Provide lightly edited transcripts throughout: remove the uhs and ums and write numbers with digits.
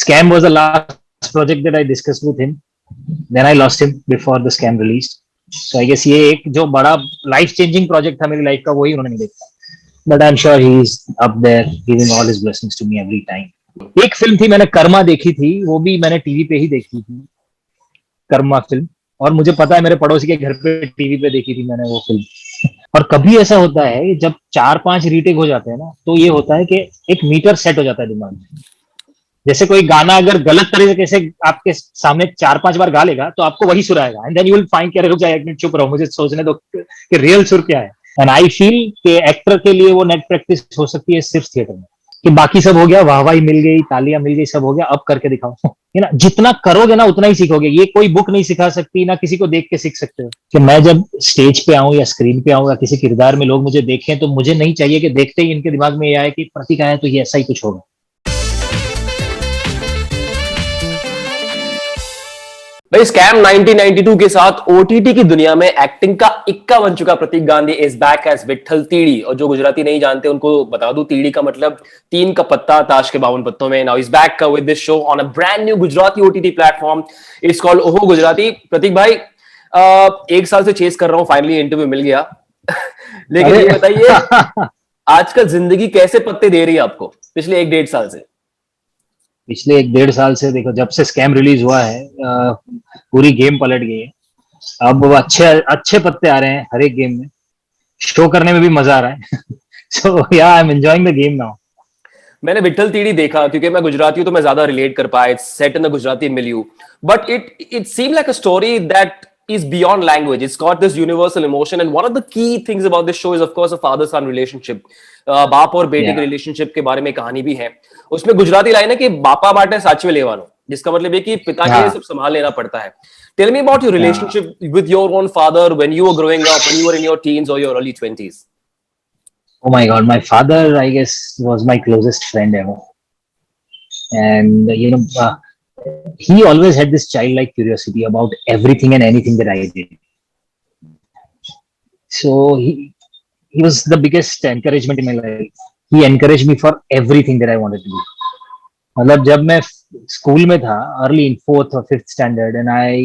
Scam was the last project that I discussed with him. Then I lost him before the scam released. So I guess ये एक जो बड़ा life changing project था मेरी life का वही उन्होंने नहीं देखा. But I'm sure he's up there giving all his blessings to me every time. एक फिल्म थी मैंने कर्मा देखी थी, वो भी मैंने टीवी पे ही देखी थी, कर्मा फिल्म. और मुझे पता है मेरे पड़ोसी के घर पे टीवी पे देखी थी मैंने वो फिल्म. और कभी ऐसा होता है जब 4-5 रीटेक हो जाते हैं ना, तो ये होता है कि एक मीटर सेट हो जाता है दिमाग में. जैसे कोई गाना अगर गलत तरीके से आपके सामने 4-5 बार गा लेगा तो आपको वही सुर आएगा, and then you will find कि रुक जाए, एक मिनट चुप रहो, मुझे सोचने दो कि रियल सुर क्या है. एंड आई फील कि एक्टर के लिए वो नेट प्रैक्टिस हो सकती है सिर्फ थिएटर में, कि बाकी सब हो गया, वाहवाही मिल गई, तालियां मिल गई, सब हो गया, अब करके दिखाओ. है ना, जितना करोगे ना उतना ही सीखोगे. ये कोई बुक नहीं सिखा सकती, ना किसी को देख के सीख सकते हो. कि मैं जब स्टेज पे आऊं या स्क्रीन पे आऊं या किसी किरदार में लोग मुझे देखें, तो मुझे नहीं चाहिए कि देखते ही इनके दिमाग में ये आए कि प्रतीक आया तो ये ऐसा ही कुछ होगा. भाई स्कैम 1992 के साथ ओटीटी की दुनिया में एक्टिंग का इक्का बन चुका Prateek Gandhi is back as Vitthal Teedi. और जो गुजराती नहीं जानते उनको बता दूं, तीड़ी का मतलब 3 का पत्ता ताश के 52 पत्तों में. Now is back with this show on a brand new Gujarati OTT platform. It's called Oho Gujarati. प्रतीक भाई, 1 साल से चेस कर रहा हूं, फाइनली इंटरव्यू मिल गया. लेकिन ये बताइए आजकल जिंदगी कैसे पत्ते दे रही है आपको पिछले 1-1.5 साल से? पिछले 1-1.5 साल से देखो, जब से स्कैम रिलीज हुआ है पूरी गेम पलट गई है. अब अच्छे अच्छे पत्ते आ रहे हैं हर एक गेम में, शो करने में भी मजा आ रहा है. सो या I am enjoying the game now. मैंने विट्ठल तीड़ी देखा क्योंकि मैं गुजराती हूं तो मैं ज्यादा रिलेट कर पाया. It's set in the Gujarati milieu, but it seem like a story that is beyond language. It's got this universal emotion, and one of the key things about this show is of course a father son relationship. बाप और बेटे के relationship के बारे में कहानी भी है. उसमें गुजराती लाइन है कि बापा बाटे साचवे लेवानो, जिसका मतलब है कि पिता के लिए सब संभाल लेना पड़ता है. Tell me about your relationship with your own father when you were growing up, when you were in your teens or your early 20s. Oh my god, my father I guess was my closest friend ever. And you know, he always had this childlike curiosity about everything and anything that I did. So he was the biggest encouragement in my life. He encouraged me for everything that I wanted to do. मतलब जब मैं school में था, early in 4th और 5th standard, and I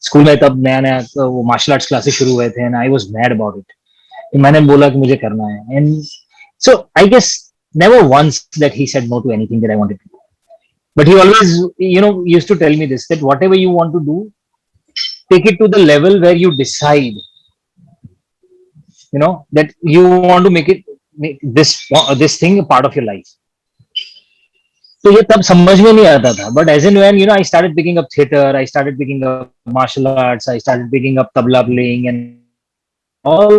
school में तब नया नया वो मार्शल आर्ट्स क्लासेस शुरू हुए थे, and I was mad about it. मैंने बोला कि मुझे करना है, and so I guess never once that he said no to anything that I wanted to. But he always, you know, used to tell me this, that whatever you want to do, take it to the level where you decide, you know, that you want to make this thing a part of your life. तो ये तब समझ में नहीं आता था, but as and when, you know, I started picking up theater, I started picking up martial arts, I started picking up tabla playing, and all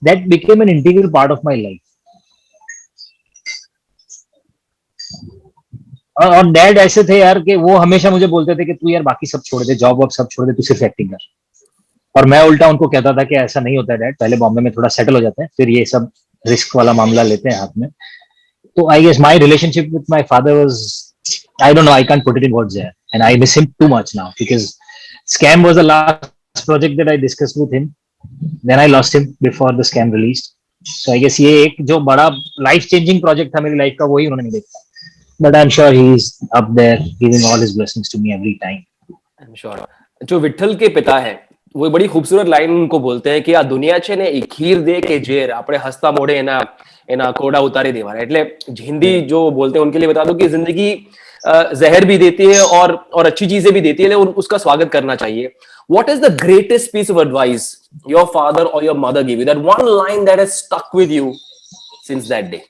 that became an integral part of my life. और dad ऐसे थे यार कि वो हमेशा मुझे बोलते थे कि तू यार बाकी सब छोड़ दे, जॉब वॉब सब छोड़ दे, तू सिर्फ एक्टिंग कर. और मैं उल्टा उनको कहता था कि ऐसा नहीं होता डैड, पहले बॉम्बे में थोड़ा सेटल हो जाते हैं, फिर ये सब रिस्क वाला मामला लेते हैं हाथ में. तो I guess my relationship with my father was, I don't know, I can't put it in words there, and I miss him too much now because Scam was the last project that I discussed with him. Then I lost him before the Scam released. So I guess ये एक जो बड़ा life changing project था मेरी life का, वही उन्होंने नहीं देखा. But I'm sure he's up there giving all his blessings to me every time. I'm sure. जो विट्ठल के पिता है वो बड़ी खूबसूरत लाइन उनको बोलते हैं कि आ दुनिया છે ને એ ખીર દે કે ઝેર આપણે હસતા મોઢે એના કોડા ઉતારી દેવાના. એટલે हिंदी जो बोलते हैं उनके लिए बता दो कि जिंदगी जहर भी देती है और अच्छी चीजें भी देती है, लेकिन उसका स्वागत करना चाहिए. What is the greatest piece of advice your father or your mother gave you? That one line that has stuck with you since that day.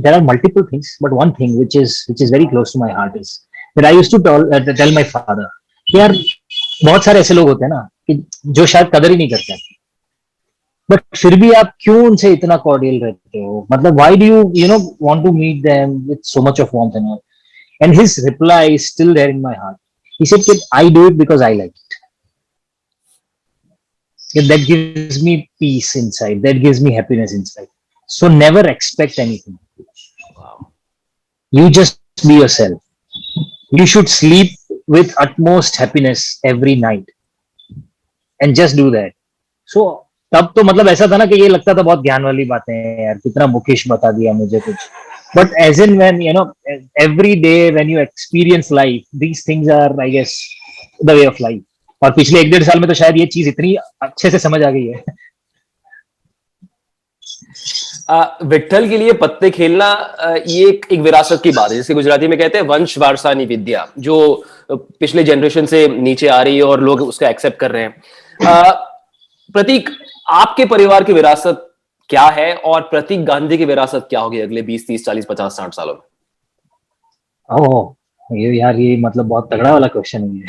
There are multiple things, but one thing which is very close to my heart is that I used to tell my father कि यार बहुत सारे ऐसे लोग होते हैं ना कि जो शायद कदर ही नहीं करते, बट फिर भी आप क्यों उनसे इतना कॉर्डियल रहते हो, मतलब why do you know want to meet them with so much of warmth and all. And his reply is still there in my heart. He said that I do it because I like it. That gives me peace inside, that gives me happiness inside. So never expect anything. Wow. You just be yourself. You should sleep with utmost happiness every night, and just do that. So तब तो मतलब ऐसा था ना कि ये लगता था बहुत ज्ञान वाली बातें हैं यार, कितना बुकिश बता दिया मुझे कुछ. But as in when every day when you experience life, these things are I guess the way of life. और पिछले 1-1.5 साल में तो शायद ये चीज इतनी अच्छे से समझ आ गई है. विट्ठल के लिए पत्ते खेलना ये एक विरासत की बात है, जिसे गुजराती में कहते हैं वंश वारसानी विद्या, जो पिछले जनरेशन से नीचे आ रही है और लोग उसका एक्सेप्ट कर रहे हैं. प्रतीक, आपके परिवार की विरासत क्या है और प्रतीक गांधी की विरासत क्या होगी अगले 20, 30, 40, 50, 60 सालों में? ओह, ये यार ये मतलब बहुत तगड़ा वाला क्वेश्चन है ये.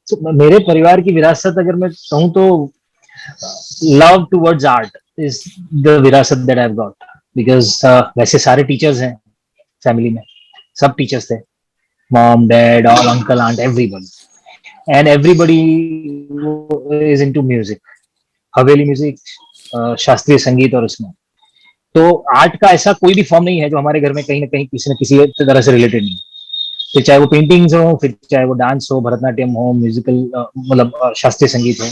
So, मेरे परिवार की विरासत अगर मैं कहूँ तो love towards art is the virasat that I have got. Because वैसे सारे टीचर्स हैं फैमिली में, सब टीचर्स थे, mom dad all uncle aunt everybody, and everybody is into music, haveli music, shastriya sangeet. और उसमें तो आर्ट का ऐसा कोई भी फॉर्म नहीं है जो हमारे घर में कहीं ना कहीं किसी न किसी तरह से रिलेटेड नहीं है. फिर चाहे वो पेंटिंग्स हो, फिर चाहे वो डांस हो, भरतनाट्यम हो, म्यूजिकल मतलब शास्त्रीय संगीत हो.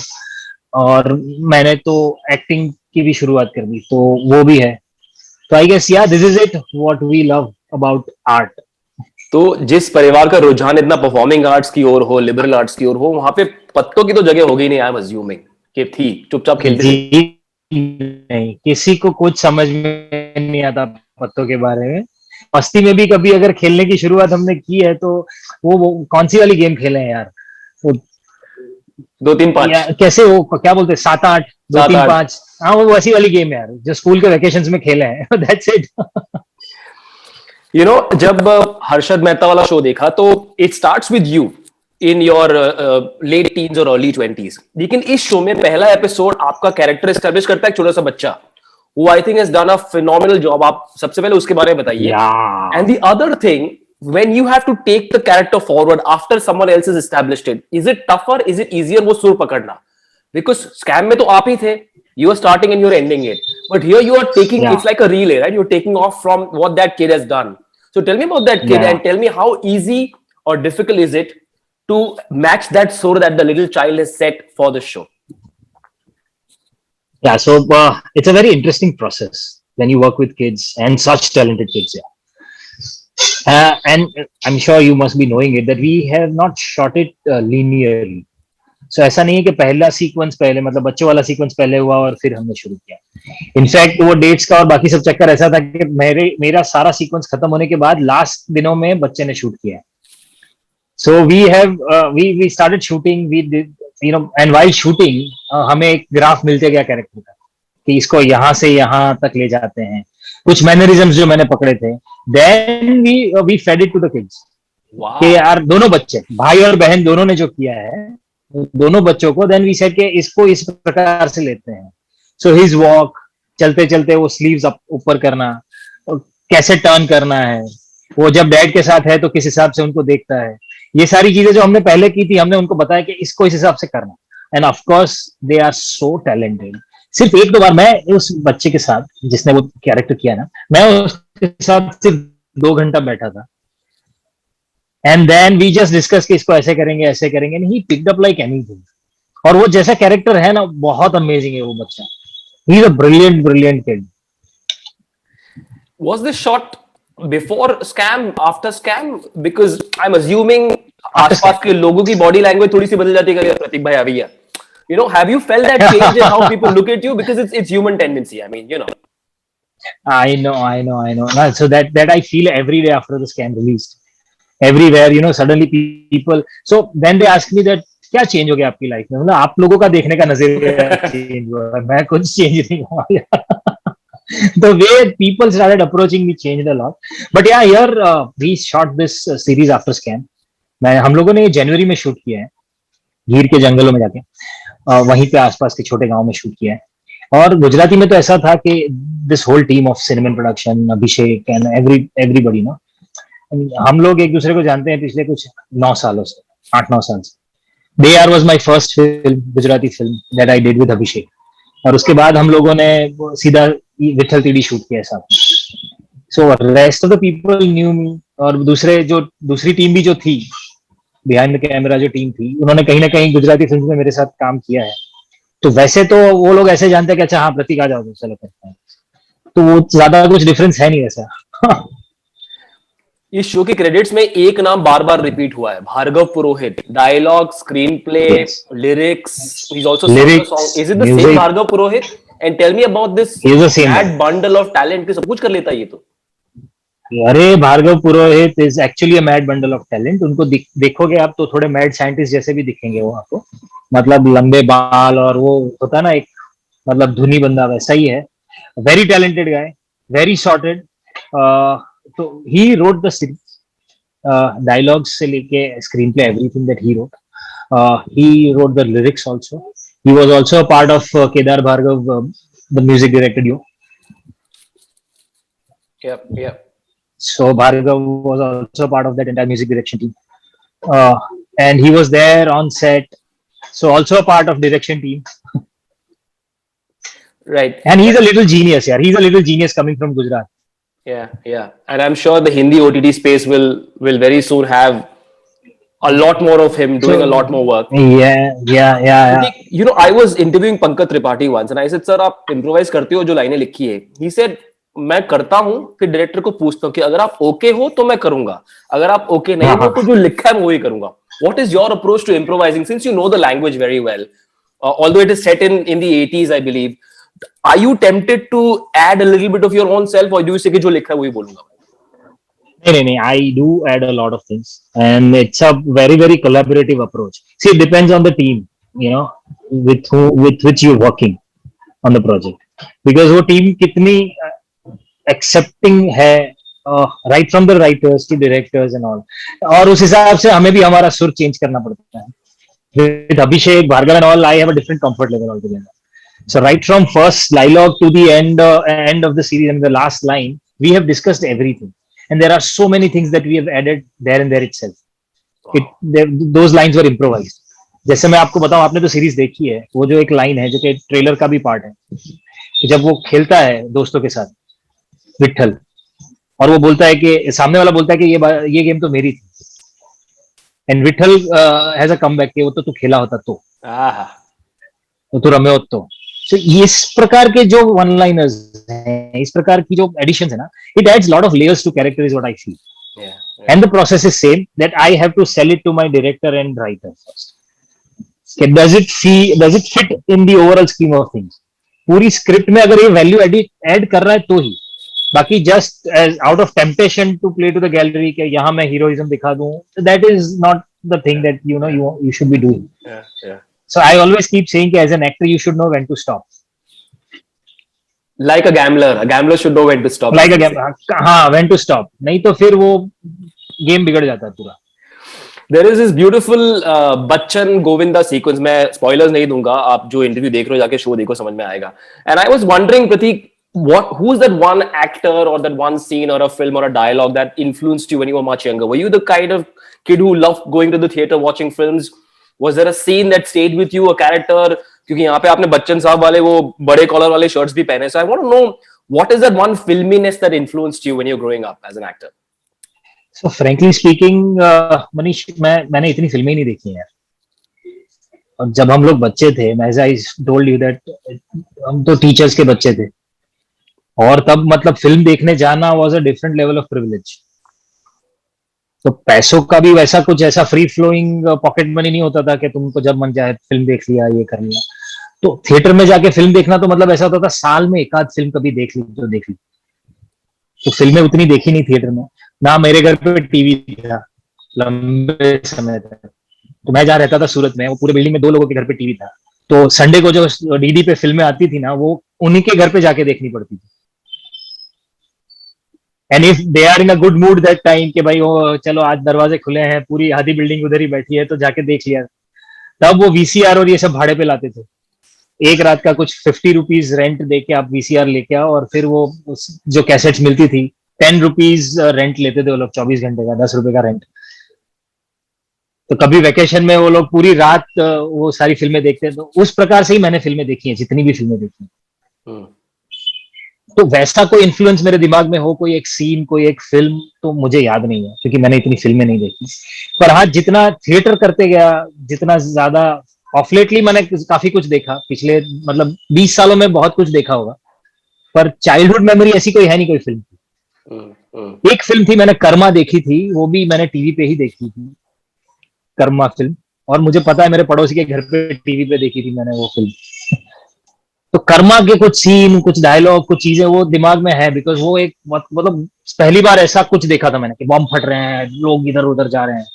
और मैंने तो एक्टिंग की भी शुरुआत कर दी, तो वो भी है. तो I guess yeah this is it what we love about art. तो जिस परिवार का रुझान इतना परफॉर्मिंग आर्ट्स की ओर हो, लिबरल आर्ट्स की ओर हो, वहां पे पत्तों की तो जगह होगी नहीं, आई एम अज्यूमिंग कि थी, चुपचाप खेलते थे. जी नहीं, किसी को कुछ समझ में नहीं आता पत्तों के बारे में. मस्ती में भी कभी अगर खेलने की शुरुआत हमने की है तो वो कौन सी वाली गेम खेले हैं यार, वो 2, 3, 5, कैसे वो क्या बोलते हैं, 7-8, दो 7, तीन 8. पांच हाँ वो वैसी वाली गेम है यार, जो स्कूल के वेकेशंस में खेले हैं. That's it. जब हर्षद मेहता वाला शो देखा तो it starts with you in your late teens और अर्ली 20s, लेकिन इस शो में पहला एपिसोड आपका कैरेक्टर एस्टेब्लिश करता है एक छोटा सा बच्चा, who I think has done a phenomenal job. आप सबसे पहले उसके बारे में बताइए. And the other thing, when you have to take the character forward after someone else has established it, is it tougher? Is it easier वो सुर पकड़ना? Because scam में तो आप ही थे. You are starting and you're ending it. But here you are taking, it's like a relay, right? You're taking off from what that kid has done. So tell me about that kid and tell me how easy or difficult is it to match that sur that the little child has set for the show? Yeah, so it's a very interesting process when you work with kids and such talented kids. Yeah, and I'm sure you must be knowing it that we have not shot it linearly. So ऐसा नहीं है कि पहला sequence पहले मतलब बच्चों वाला sequence पहले हुआ और फिर हमने शुरू किया. इनफैक्ट वो डेट्स का और बाकी सब चक्कर ऐसा था कि मेरा सारा सीक्वेंस खत्म होने के बाद लास्ट दिनों में बच्चे ने शूट किया. So we started shooting, we did, and while shooting हमें एक ग्राफ मिलते गया कैरेक्टर का कि इसको यहाँ से यहाँ तक ले जाते हैं, कुछ मैनरिज्म्स जो मैंने पकड़े थे. Then we fed it to the kids कि यार दोनों बच्चे भाई और बहन दोनों ने जो किया है दोनों बच्चों को, देन वी सेड कि इसको इस प्रकार से लेते हैं. सो हिज वॉक, चलते चलते वो स्लीव्स ऊपर करना, कैसे टर्न करना है, वो जब डैड के साथ है तो किस हिसाब से उनको देखता है, ये सारी चीजें जो हमने पहले की थी हमने उनको बताया कि इसको इस हिसाब से करना. And of course they are so talented. सिर्फ 1-2 बार मैं उस बच्चे के साथ जिसने वो कैरेक्टर किया ना, मैं उसके साथ सिर्फ 2 घंटा बैठा था. And then we just discuss कि इसको ऐसे करेंगे ऐसे करेंगे, and he picked up like anything. और वो जैसा कैरेक्टर है ना बहुत अमेजिंग है वो बच्चा. He is a brilliant kid. Was this shot before scam, after scam? Because I'm assuming आसपास के लोगों की बॉडी लैंग्वेज थोड़ी सी बदल जाती है प्रतीक भाई अभी. Have you felt that change in how people look at you? Because it's human tendency. I mean, I know. No, so that I feel every day after the scam released. Everywhere, suddenly people. So then they ask me that क्या change हो गया आपकी life में, मतलब आप लोगों का देखने का नजरिया चेंज हुआ है, मैं कुछ चेंज नहीं हुआ. The way people started approaching me changed a lot. But yeah, here we shot this series after scam. हम लोगों ने जनवरी में शूट किया है, गीर के जंगलों में जाके, वहीं पे आसपास के छोटे गांव में शूट किया है. और गुजराती में तो ऐसा था कि this whole team of Cinemon production, Abhishek and everybody ना, हम लोग एक दूसरे को जानते हैं पिछले कुछ 9 सालों से, 8-9 साल से. DR was my first film, Gujarati film that I did with अभिषेक. और उसके बाद हम लोगों ने सीधा विट्ठल तीड़ी शूट किया साहब. So rest of the people knew me. और दूसरी टीम भी जो थी बिहाइंड द कैमरा, जो टीम थी, उन्होंने कहीं ना कहीं गुजराती फिल्म में मेरे साथ काम किया है. तो वैसे तो वो लोग ऐसे जानते हैं कि अच्छा हाँ प्रतीक आ जाओ तो चलो करते हैं, तो वो ज्यादा कुछ डिफरेंस है नहीं वैसा। इस शो के क्रेडिट्स में एक नाम बार बार रिपीट हुआ है, Bhargav Purohit. Dialogue, screen play, yes, lyrics, he's also sung a lyrics, song. Is it the same music, Bhargav Purohit? And tell me about this he is the same guy. mad bundle of talent कि सब कुछ कर लेता है ये तो। अरे Bhargav Purohit is actually a mad bundle of talent. उनको देखोगे आप तो थोड़े मैड साइंटिस्ट जैसे भी दिखेंगे वो आपको, मतलब लंबे बाल और वो होता है ना एक, मतलब धुनी बंदा वैसा ही है। Very talented guy, very sorted. तो he wrote the series, dialogues से लेके screen play, everything that he wrote. He wrote the lyrics also. He was also a part of Kedar Bhargav, the music director you. Yep, yep. So Bhargav was also part of that entire music direction team, uh, and he was there on set. So also a part of direction team. Right. And he's a little genius, yeah. He's a little genius coming from Gujarat. Yeah, yeah. And I'm sure the Hindi OTT space will very soon have a lot more of him doing a So lot more work. yeah. You know, I was interviewing Pankaj Tripathi once, and I said, "Sir, आप improvise करते हो जो लाइनें लिखी है?" He said, "मैं करता हूँ, फिर डायरेक्टर को पूछता हूँ कि अगर आप ओके हो तो मैं करूंगा, अगर आप ओके नहीं हो तो जो लिखा है मैं वही करूंगा." What is your approach to improvising, since you know the language very well? Although it is set in the 80s, I believe. Are you tempted to add a little bit of your own self, or do you say कि जो लिखा है वही बोलूंगा? No. I do add a lot of things, and it's a very collaborative approach. See, it depends on the team, you know, with which you're working on the project, because वो team कितनी accepting है, right from the writers to directors and all, और उस हिसाब से हमें भी हमारा सुर चेंज करना पड़ता है। With Abhishek, Bhargav and all, I have a different comfort level all together. So right from first dialogue to the end of the series and the last line, we have discussed everything, and there are so many things that we have added there and there itself. Those lines were improvised. जैसे मैं आपको बताऊं, आपने तो series देखी है, वो जो एक लाइन है जो कि ट्रेलर का भी पार्ट है, कि जब वो खेलता है दोस्तों के साथ विठल, और वो बोलता है कि सामने वाला बोलता है कि ये गेम तो मेरी थी, and Vithal has a comeback कि वो तो तू खेला होता तो तू रमे हो तो। So, इस प्रकार के जो वन लाइनर्स हैं, इस प्रकार की जो एडिशंस है ना, it adds lot of layers to character, is what I feel. And the process is same, that I have to sell it to my director and writer first. Does it fit in the overall scheme of things? पूरी script में अगर ये value add कर रहा है तो ही, बाकी just out of temptation to play to the gallery के यहाँ मैं हीरोइज्म दिखा दूं, that is not the thing that you know you should be doing. So I always keep saying as an actor, you should know when to stop. Like a gambler should know when to stop. Like a gambler, हाँ, when to stop. नहीं तो फिर वो game बिगड़ जाता है पूरा। There is this beautiful Bachchan Govinda sequence. मैं spoilers नहीं दूंगा, आप जो इंटरव्यू देख रहे हो जाके शो देखो, समझ में आएगा। And I was wondering, Pratik, who's that one actor or that one scene or a film or a dialogue that influenced you when you were much younger? Were you the kind of kid who loved going to the theater watching films? Was there a scene that stayed with you, a character? क्योंकि यहाँ पे आपने बच्चन साहब वाले वो बड़े collar वाले shirts भी पहने, so I want to know what is that one filminess that influenced you when you're growing up as an actor? So frankly speaking, Manish, मैंने इतनी फिल्में नहीं देखी हैं। और जब हम लोग बच्चे थे, as I told you that हम तो टीचर्स के बच्चे थे, और तब मतलब फिल्म देखने जाना was a different level of privilege. तो पैसों का भी वैसा कुछ ऐसा फ्री फ्लोइंग पॉकेट मनी नहीं होता था कि तुमको जब मन चाहे फिल्म देख लिया, ये कर लिया। तो थिएटर में जाके फिल्म देखना तो मतलब ऐसा होता था साल में एक आध फिल्म कभी देख ली तो देख ली। तो फिल्में उतनी देखी नहीं थिएटर में, ना मेरे घर पे टीवी था लंबे समय तक। तो मैं जहाँ रहता था सूरत में, वो पूरे बिल्डिंग में 2 लोगों के घर पे टीवी था, तो संडे को जो डीडी पे फिल्में आती थी ना, वो उन्हीं के घर पे जाके देखनी पड़ती थी। And if they are in a good mood that time कि भाई वो चलो आज दरवाजे खुले हैं, पूरी आधी बिल्डिंग उधर ही बैठी है, तो जाके देख लिया। तब वो वीसीआर और ये सब भाड़े पे लाते थे। एक रात का कुछ 50 रुपीज रेंट दे के आप वीसीआर लेके आओ, और फिर वो जो कैसेट्स मिलती थी 10 रुपीज रेंट लेते थे वो लोग, 24 घंटे का 10 रुपए का रेंट। तो कभी वेकेशन में वो लोग पूरी रात वो सारी फिल्में देखते हैं। तो उस प्रकार से ही मैंने फिल्में देखी हैं, जितनी भी फिल्में देखी हैं। तो वैसा कोई इन्फ्लुएंस मेरे दिमाग में हो, कोई एक सीन, कोई एक फिल्म, तो मुझे याद नहीं है, क्योंकि मैंने इतनी फिल्में नहीं देखी। पर हाँ, जितना थिएटर करते गया, जितना ज्यादा ऑफ लेटली मैंने काफी कुछ देखा पिछले, मतलब 20 सालों में बहुत कुछ देखा होगा, पर चाइल्डहुड मेमोरी ऐसी कोई है नहीं कोई फिल्म की। एक फिल्म थी, मैंने कर्मा देखी थी, वो भी मैंने टीवी पे ही देखी थी, कर्मा फिल्म। और मुझे पता है मेरे पड़ोसी के घर पे टीवी पे देखी थी मैंने वो फिल्म। तो कर्मा के कुछ सीन, कुछ डायलॉग, कुछ चीजें वो दिमाग में है, बिकॉज वो एक मतलब पहली बार ऐसा कुछ देखा था मैंने कि बॉम्ब फट रहे हैं, लोग इधर उधर जा रहे हैं।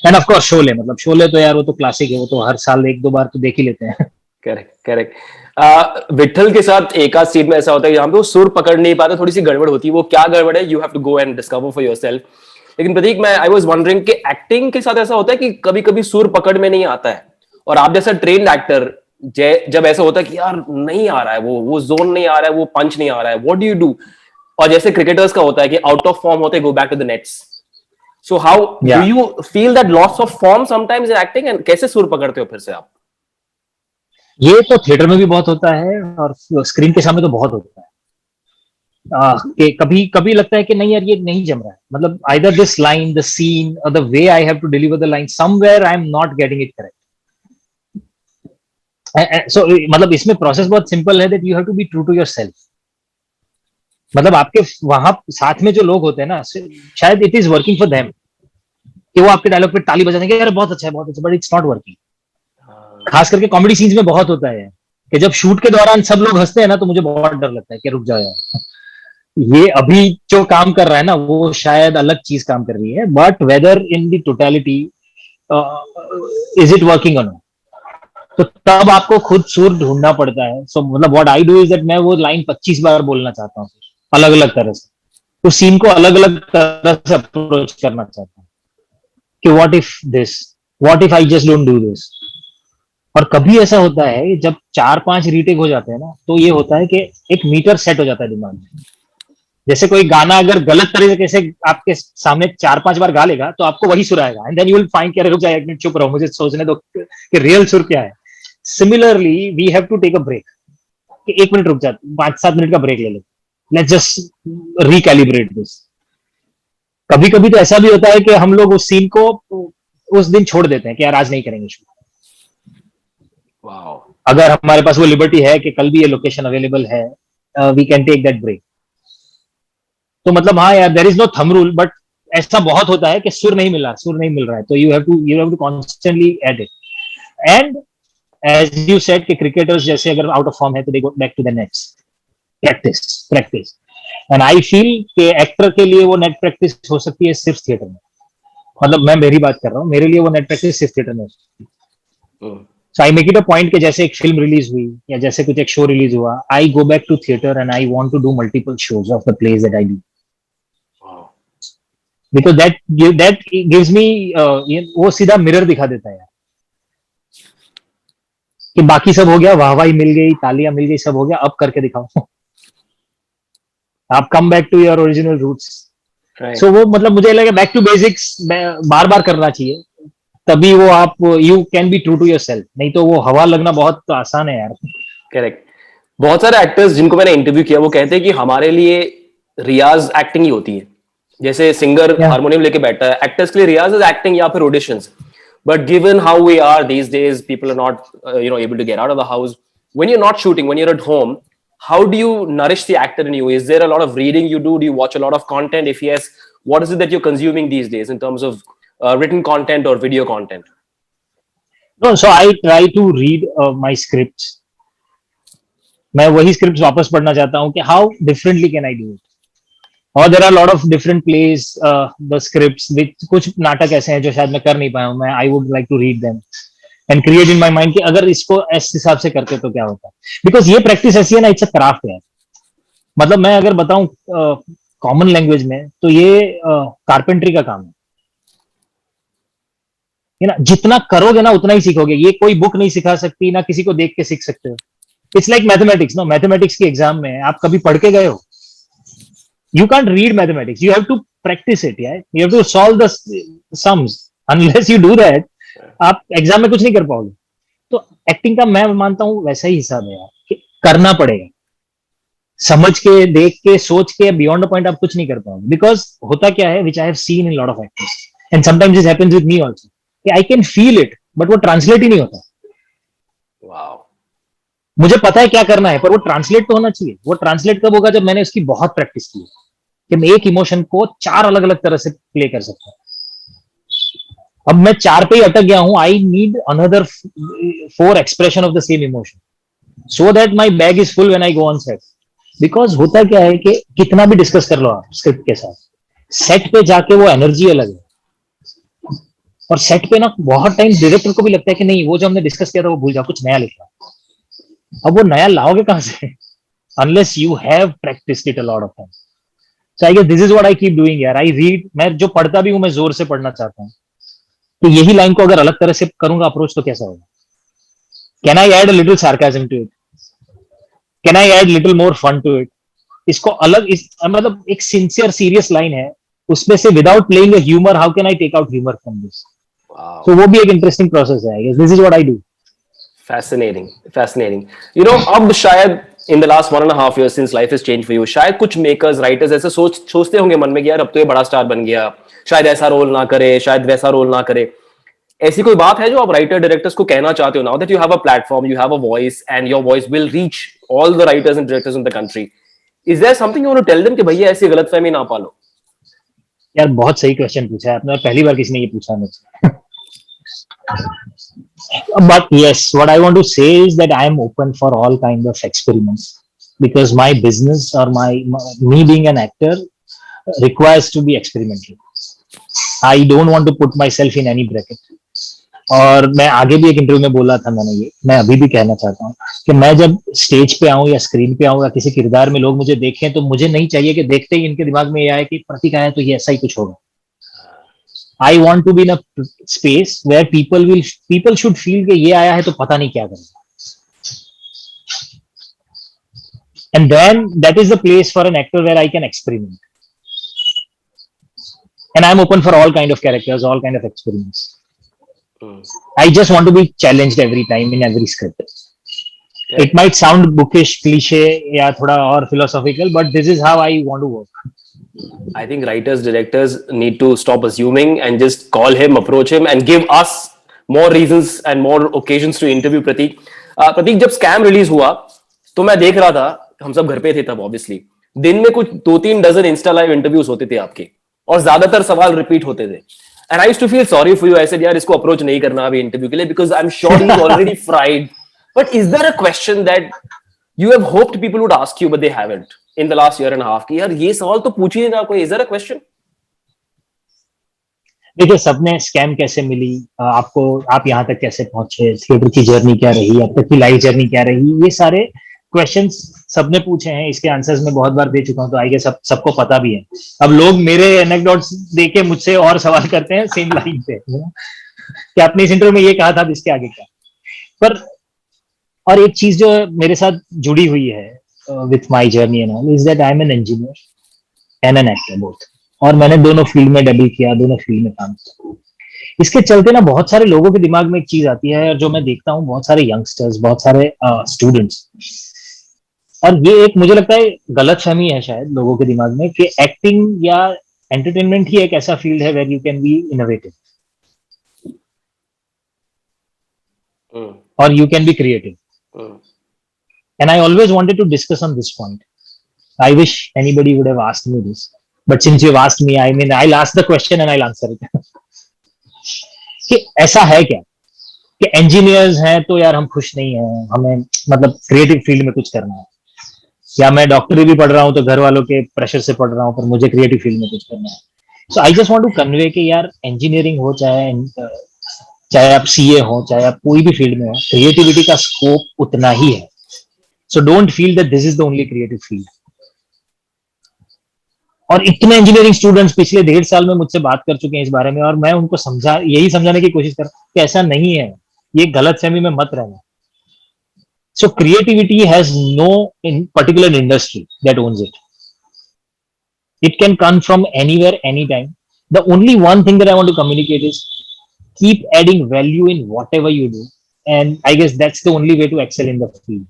एंड ऑफ कोर्स शोले, मतलब शोले तो यार वो तो क्लासिक है, वो तो हर साल एक दो बार तो देख ही लेते हैं। Correct correct. विट्ठल के साथ एक आध सीन में ऐसा होता है जहां पे वो सुर पकड़ नहीं पाता, थोड़ी सी गड़बड़ होती है, वो क्या गड़बड़ है, you have to go and discover for yourself. लेकिन प्रतीक, मैं आई वाज वंडरिंग कि एक्टिंग के साथ ऐसा होता है कि कभी कभी सुर पकड़ में नहीं आता है, और आप जैसा ट्रेन्ड एक्टर जब ऐसा होता है कि यार नहीं आ रहा है, वो जोन नहीं आ रहा है, वो पंच नहीं आ रहा है, व्हाट डू यू डू? और जैसे क्रिकेटर्स का होता है कि आउट ऑफ फॉर्म होते, go back to the nets. So how do Yeah. You feel that loss of form sometimes in acting, and कैसे सुर पकड़ते हो फिर से आप? ये तो थिएटर में भी बहुत होता है और स्क्रीन के सामने तो बहुत होता है। कि कभी कभी लगता है कि नहीं यार ये नहीं जम रहा है, मतलब either this line, the scene और the way I have to deliver the line, somewhere I am not getting it correct. So मतलब इसमें प्रोसेस बहुत सिंपल है, that you have to be true to yourself. मतलब आपके वहां साथ में जो लोग होते हैं ना, शायद it is working for them, कि वो आपके डायलॉग पे ताली बजा देंगे, यार बहुत अच्छा है, बहुत अच्छा, बट इट्स नॉट वर्किंग। खास करके कॉमेडी सीन्स में बहुत होता है कि जब शूट के दौरान सब लोग हंसते हैं ना, तो मुझे बहुत डर लगता है कि रुक जाओ यार, ये अभी जो काम कर रहा है ना वो शायद अलग चीज काम कर रही है, but whether in the totality is it working on. तो तब आपको खुद सुर ढूंढना पड़ता है। सो मतलब what I do is that मैं वो लाइन 25 बार बोलना चाहता हूँ, अलग अलग तरह से, उस सीन को अलग अलग तरह से अप्रोच करना चाहता हूँ कि what if this, what if I just don't do this. और कभी ऐसा होता है जब 4-5 रीटेक हो जाते हैं ना, तो ये होता है कि एक मीटर सेट हो जाता है दिमाग में। जैसे कोई गाना अगर गलत तरीके से आपके सामने 4-5 बार गा लेगा, तो आपको वही सुर आएगा, and then you will find कि रुक जाए, एक मिनट चुप रहो, मुझे सोचने दो कि रियल सुर क्या है। Similarly we have to take a break, कि 1 मिनट रुक जाते, 5-7 मिनट का ब्रेक ले लो, लेट्स जस्ट रिकैलिब्रेट दिस। कभी कभी तो ऐसा भी होता है कि हम लोग उस सीन को उस दिन छोड़ देते हैं कि यार आज नहीं करेंगे शूट, वाओ। अगर हमारे पास वो लिबर्टी है कि कल भी ये लोकेशन अवेलेबल है, we can take that break. तो मतलब हाँ यार, there is no thumb rule, but ऐसा बहुत होता है कि सुर नहीं मिल रहा, सुर नहीं मिल रहा है, तो you have to constantly add it. And as you said कि क्रिकेटर्स जैसे अगर आउट ऑफ फॉर्म है तो they go back to the nets, practice practice. And I feel कि एक्टर के लिए वो नेट प्रैक्टिस हो सकती है सिर्फ थिएटर में। मतलब मैं मेरी बात कर रहा हूँ, मेरे लिए वो नेट प्रैक्टिस सिर्फ थिएटर में हो सकती है। So I make it a point कि जैसे एक फिल्म रिलीज हुई या जैसे कुछ एक शो रिलीज हुआ, I go back to theatre and I want to do multiple shows of the plays that I do, because that gives me, वो सीधा मिरर दिखा देता है यार, कि बाकी सब हो गया, वाहवाही मिल गई, तालियां मिल गई, सब हो गया, अब करके दिखाओ। आप come back to your original roots. So वो मतलब मुझे लगा बैक टू बेसिक्स बार बार करना चाहिए, तभी वो आप you can be true to yourself, नहीं तो वो हवा लगना बहुत आसान है यार। करेक्ट। बहुत सारे एक्टर्स जिनको मैंने इंटरव्यू किया वो कहते हैं कि हमारे लिए रियाज एक्टिंग ही होती है। जैसे सिंगर हारमोनियम लेके बैठा है, एक्टर्स के लिए रियाज इज एक्टिंग या फिर auditions. But given how we are these days, people are not able to get out of the house, when you are not shooting, when you are at home, how do you nourish the actor in you? Is there a lot of reading you do? Do you watch a lot of content? If yes, what is it that you're consuming these days in terms of written content or video content? No, so I try to read my scripts. मैं वही script वापस पढ़ना चाहता हूँ कि how differently can I do it. और there are lot of different plays the scripts, कुछ नाटक ऐसे हैं जो शायद मैं कर नहीं पाया हूँ, मैं I would like to read them and create in my mind कि अगर इसको इस हिसाब से करते तो क्या होता है। बिकॉज ये प्रैक्टिस ऐसी है ना, इट्स अ क्राफ्ट है। मतलब मैं अगर बताऊं कॉमन लैंग्वेज में, तो ये कारपेंट्री का काम है ना, जितना करोगे ना उतना ही सीखोगे। ये कोई बुक नहीं सिखा सकती, ना किसी को देख के सीख सकते हो। It's like mathematics, no, mathematics के एग्जाम में आप कभी पढ़ के गए हो? You can't read mathematics, you have to practise it यार, you have to solve the sums. Unless you do that, आप एग्जाम में कुछ नहीं कर पाओगे। तो एक्टिंग का मैं मानता हूं वैसा ही हिसाब है यार, कि करना पड़ेगा, समझ के, देख के, सोच के, बियॉन्ड द पॉइंट आप कुछ नहीं कर पाओगे। बिकॉज होता क्या है, which I have seen in lot of actors and sometimes this happens with me also, कि I can feel it but वो ट्रांसलेट ही नहीं होता। मुझे पता है क्या करना है, पर वो ट्रांसलेट तो होना चाहिए। वो ट्रांसलेट कब होगा? जब मैंने उसकी बहुत प्रैक्टिस की है, कि मैं एक इमोशन को 4 अलग अलग तरह से प्ले कर सकता हूँ। अब मैं 4 पे ही अटक गया हूं, I need another 4 expression of the same emotion, so that my bag is full when I go on set. Because होता क्या है कि कितना भी डिस्कस कर लो आप स्क्रिप्ट के साथ, सेट पे जाके वो एनर्जी अलग है। और सेट पे ना बहुत टाइम डायरेक्टर को भी लगता है कि नहीं, वो जो हमने डिस्कस किया था वो भूल जाओ, कुछ नया लिखना। अब वो नया लाओगे कहां से? Unless you have practised it a lot of time. So I guess this is what I keep doing यार। आई रीड, मैं जो पढ़ता भी हूं मैं जोर से पढ़ना चाहता हूँ, तो यही लाइन को अगर अलग तरह से करूंगा अप्रोच तो कैसा होगा? Can I add a little sarcasm to it? Can I add little more fun to it? इसको अलग मतलब एक सिंसियर सीरियस लाइन है, उसमें से without playing humour, how can I take out humour from this? Wow. तो वो भी एक इंटरेस्टिंग प्रोसेस है। I guess this is what I do. Fascinating, fascinating. अब शायद in the last 1.5 years since life has changed for you, शायद कुछ makers, writers ऐसे सोचते होंगे मन में कि यार अब तो ये बड़ा स्टार बन गया, शायद ऐसा रोल ना करे, शायद वैसा रोल ना करे। ऐसी कोई बात है जो आप राइटर डायरेक्टर्स को कहना चाहते हो? Now that you have a platform, you have a voice and your voice will reach all the writers and directors in the country, is there something you want to tell them कि भैया ऐसी गलतफहमी ना पालो? यार बहुत सही question पूछा है आपने, पहली बार किसी ने ये पूछा मुझसे। But yes, what I want to say is that I am open for all kind of experiments, because my business or me being an actor requires to be experimental. I don't want to put myself in any bracket. और मैं आगे भी एक interview में बोला था मैंने, ये मैं अभी भी कहना चाहता हूँ कि मैं जब स्टेज पे आऊं या स्क्रीन पे आऊं या किसी किरदार में लोग मुझे देखें, तो मुझे नहीं चाहिए कि देखते ही इनके दिमाग में ये आए कि प्रतीक आया तो ये ऐसा ही कुछ होगा। I want to be in a space where people should feel कि ये आया है तो पता नहीं क्या करेगा, and then that is the place for an actor where I can experiment, and I am open for all kind of characters, all kind of experiments. I just want to be challenged every time in every script. Yeah. It might sound bookish, cliche, या थोड़ा और philosophical, but this is how I want to work. I think writers, directors need to stop assuming and just call him, approach him, and give us more reasons and more occasions to interview Pratik. Pratik, जब Scam release हुआ, तो मैं देख रहा था, हम सब घर पे थे तब obviously. दिन में कुछ 2-3 डजन Insta Live interviews होते थे आपके, और ज्यादातर सवाल रिपीट होते थे. And I used to feel sorry for you. I said, यार इसको अप्रोच नहीं करना अभी इंटरव्यू के लिए, because I'm sure he's already fried. But is there a question that you have hoped people would ask you but they haven't in the last year and a half कि यार ये सवाल तो पूछ ही ना कोई? Is there a question? देखिए, सबने स्कैम कैसे मिली आपको, आप यहाँ तक कैसे पहुंचे, थिएटर की जर्नी क्या रही, अब तक की लाइफ जर्नी क्या रही, ये सारे क्वेश्चंस सबने पूछे हैं। इसके आंसर्स मैं बहुत बार दे चुका हूं, तो आई गेस सबको पता भी है। अब लोग मेरे एनेक्डोट्स देके मुझसे और सवाल करते हैं सेम लाइन पे, कि आपने इस इंटरव्यू में ये कहा था, इसके आगे क्या। पर और एक चीज जो मेरे साथ जुड़ी हुई है with my journey and all is that I am an engineer and an actor both, और मैंने दोनों फील्ड में डबल किया, दोनों फील्ड में काम किया। इसके चलते ना बहुत सारे लोगों के दिमाग में एक चीज आती है, जो मैं देखता हूँ बहुत सारे यंगस्टर्स, बहुत सारे स्टूडेंट्स, और ये एक मुझे लगता है गलत फहमी है शायद लोगों के दिमाग में, कि एक्टिंग या एंटरटेनमेंट ही एक ऐसा फील्ड है where you can be innovative और you can be creative. And I always wanted to discuss on this point. I wish anybody would have asked me this, but since you have asked me, I mean I will ask the question and I will answer it. कि ऐसा है क्या कि engineers हैं तो यार हम खुश नहीं हैं, हमें मतलब क्रिएटिव फील्ड में कुछ करना है, या मैं डॉक्टरी भी पढ़ रहा हूं तो घर वालों के प्रेशर से पढ़ रहा हूं, पर मुझे क्रिएटिव फील्ड में कुछ करना है. So I just want to convey कि यार इंजीनियरिंग हो, चाहे आप सीए हो, चाहे आप कोई भी फील्ड में हो, क्रिएटिविटी का स्कोप उतना ही है. So don't feel that this is the only creative field. और इतने इंजीनियरिंग स्टूडेंट्स पिछले 1.5 साल में मुझसे बात कर चुके हैं इस बारे में, और मैं उनको यही समझाने की कोशिश कर रहा हूं कि ऐसा नहीं है, ये गलतफहमी में मत रहना. So creativity has no particular industry that owns it. It can come from anywhere, anytime. The only one thing that I want to communicate is keep adding value in whatever you do. And I guess that's the only way to excel in the field.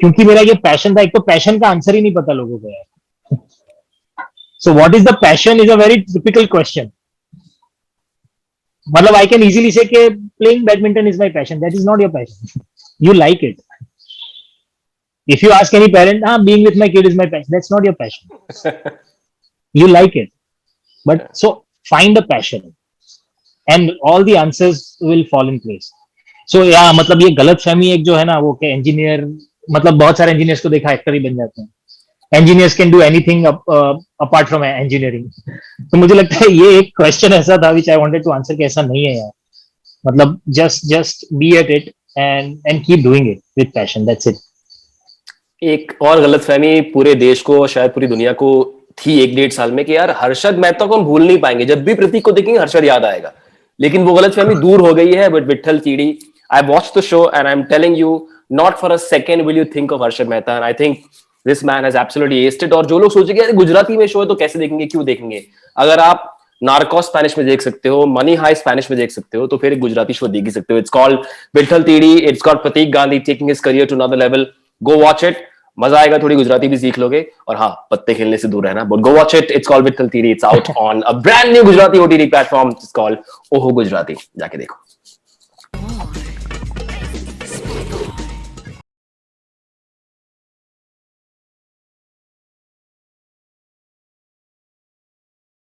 क्योंकि मेरा ये passion था, एक तो passion का answer ही नहीं पता लोगों को यार. So what is the passion is a very typical question. मतलब I can easily say कि playing badminton is my passion. That is not your passion. You like it. If you ask any parent, being with my kid is my passion. That's not your passion. You like it, but so find a passion, and all the answers will fall in place. So yeah, मतलब ये गलत फहमी एक जो है ना, वो क्या इंजीनियर, मतलब बहुत सारे इंजीनियर्स को देखा एक्टर ही बन जाते हैं. Engineers can do anything apart from engineering. तो मुझे लगता है ये एक क्वेश्चन ऐसा था which I wanted to answer कि ऐसा नहीं है यार. मतलब just be at it and keep doing it with passion. That's it. एक और गलतफहमी पूरे देश को, शायद पूरी दुनिया को थी 1-1.5 साल में कि यार हर्षद मेहता को हम भूल नहीं पाएंगे, जब भी प्रतीक को देखेंगे हर्षद याद आएगा. लेकिन वो गलतफहमी दूर हो गई है. But Vitthal Teedi, I watch the show and I am telling you, not for a second will you think of Harshad Mehta. And I think this man has absolutely aced it. और जो लोग सोचेंगे यार गुजराती में शो है तो कैसे देखेंगे, क्यों देखेंगे, अगर आप नार्कोस स्पेनिश में देख सकते हो, मनी हाई स्पेनिश में देख सकते हो, तो फिर एक गुजराती शो देख ही सकते हो. It's called Vitthal Teedi. It's got Prateek Gandhi taking his career to another level. Go watch it, मजा आएगा, थोड़ी गुजराती भी सीख लोगे. और हाँ, पत्ते खेलने से दूर रहना. But go watch it. It's called Vitthal Teedi. It's out on a brand new Gujarati OTT platform. It's called Oho Gujarati. जाके देखो.